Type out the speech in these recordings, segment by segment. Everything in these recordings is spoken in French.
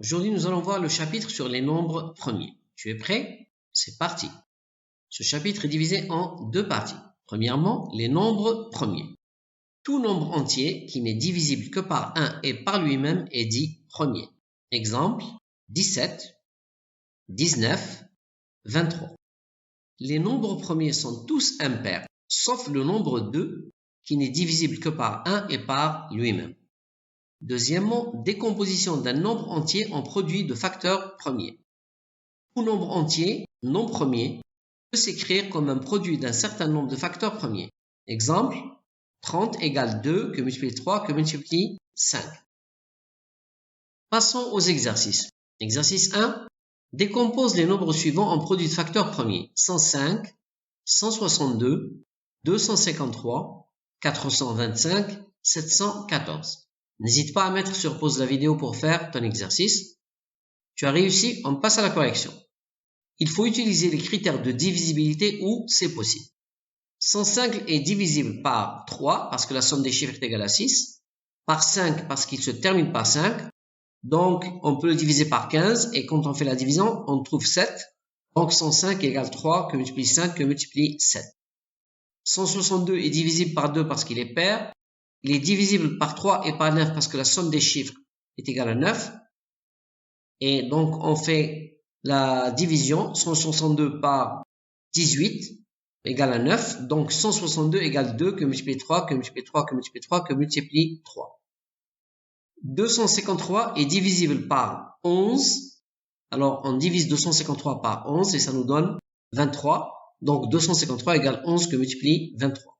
Aujourd'hui, nous allons voir le chapitre sur les nombres premiers. Tu es prêt? C'est parti. Ce chapitre est divisé en deux parties. Premièrement, les nombres premiers. Tout nombre entier qui n'est divisible que par 1 et par lui-même est dit premier. Exemple, 17, 19, 23. Les nombres premiers sont tous impairs, sauf le nombre 2 qui n'est divisible que par 1 et par lui-même. Deuxièmement, décomposition d'un nombre entier en produit de facteurs premiers. Tout nombre entier, non premier, peut s'écrire comme un produit d'un certain nombre de facteurs premiers. Exemple, 30 égale 2 que multiplie 3 que multiplie 5. Passons aux exercices. Exercice 1. Décompose les nombres suivants en produits de facteurs premiers. 105, 162, 253, 425, 714. N'hésite pas à mettre sur pause la vidéo pour faire ton exercice. Tu as réussi, on passe à la correction. Il faut utiliser les critères de divisibilité où c'est possible. 105 est divisible par 3 parce que la somme des chiffres est égale à 6, par 5 parce qu'il se termine par 5, donc on peut le diviser par 15 et quand on fait la division, on trouve 7. Donc 105 égale 3 que multiplie 5 que multiplie 7. 162 est divisible par 2 parce qu'il est pair. Il est divisible par 3 et par 9 parce que la somme des chiffres est égale à 9. Et donc, on fait la division. 162 par 18 égale à 9. Donc, 162 égale 2 que multiplie 3, que multiplie 3, que multiplie 3, que multiplie 3. 253 est divisible par 11. Alors, on divise 253 par 11 et ça nous donne 23. Donc, 253 égale 11 que multiplie 23.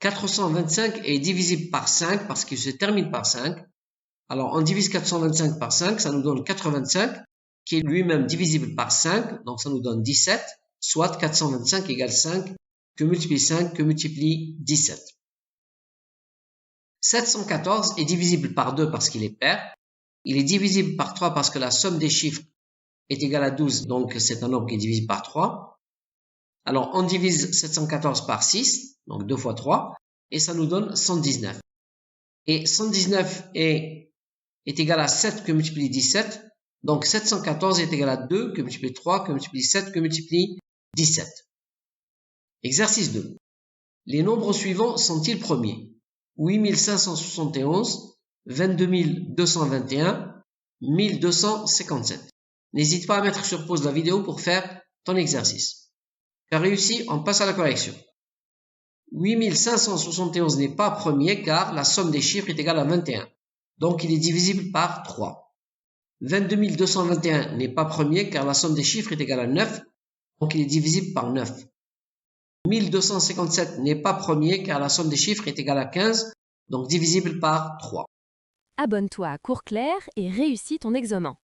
425 est divisible par 5 parce qu'il se termine par 5. Alors, on divise 425 par 5, ça nous donne 85, qui est lui-même divisible par 5, donc ça nous donne 17, soit 425 égale 5, que multiplie 5, que multiplie 17. 714 est divisible par 2 parce qu'il est pair. Il est divisible par 3 parce que la somme des chiffres est égale à 12, donc c'est un nombre qui est divisible par 3. Alors, on divise 714 par 6, donc 2 fois 3, et ça nous donne 119. Et 119 est égal à 7 que multiplie 17, donc 714 est égal à 2 que multiplie 3 que multiplie 7 que multiplie 17. Exercice 2. Les nombres suivants sont-ils premiers? 8571, 22221, 1257. N'hésite pas à mettre sur pause la vidéo pour faire ton exercice. Tu as réussi, on passe à la correction. 8571 n'est pas premier car la somme des chiffres est égale à 21. Donc il est divisible par 3. 22221 n'est pas premier car la somme des chiffres est égale à 9. Donc il est divisible par 9. 1257 n'est pas premier car la somme des chiffres est égale à 15. Donc divisible par 3. Abonne-toi à Cours Clair et réussis ton examen.